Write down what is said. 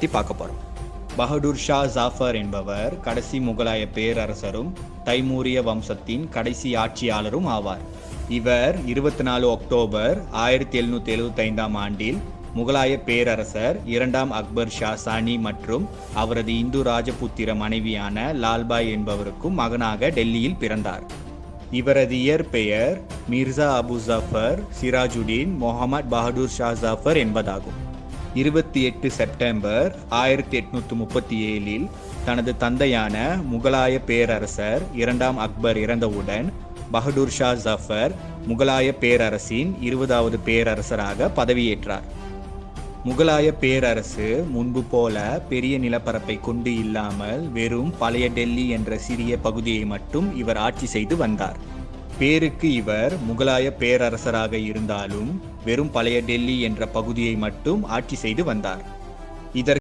பற்றி பார்க்க போகிறோம். பகதூர் ஷா ஜாஃபர் என்பவர் கடைசி முகலாய பேரரசரும் தைமூரிய வம்சத்தின் கடைசி ஆட்சியாளரும் ஆவார். இவர் 24 அக்டோபர் 1775 ஆண்டில் முகலாய பேரரசர் 2ஆம் அக்பர் ஷா சானி மற்றும் அவரது இந்து ராஜபுத்திர மனைவியான லால்பாய் என்பவருக்கும் மகனாக டெல்லியில் பிறந்தார். இவரது இயற்பெயர் மிர்சா அபு ஜஃபர் சிராஜுடீன் முகமது பகதூர் ஷா ஜாஃபர் என்பதாகும். 28 செப்டம்பர் 1837 தனது தந்தையான முகலாய பேரரசர் 2ஆம் அக்பர் இறந்தவுடன் பகதூர் ஷா ஜஃபர் முகலாய பேரரசின் 20வது பேரரசராக பதவியேற்றார். முகலாய பேரரசு முன்பு போல பெரிய நிலப்பரப்பை கொண்டு இல்லாமல் வெறும் பழைய டெல்லி என்ற சிறிய பகுதியை மட்டும் இவர் ஆட்சி செய்து வந்தார். பேருக்கு இவர் முகலாய பேரரசராக இருந்தாலும் வெறும் பழைய டெல்லி என்ற பகுதியை மட்டும் ஆட்சி செய்து வந்தார்.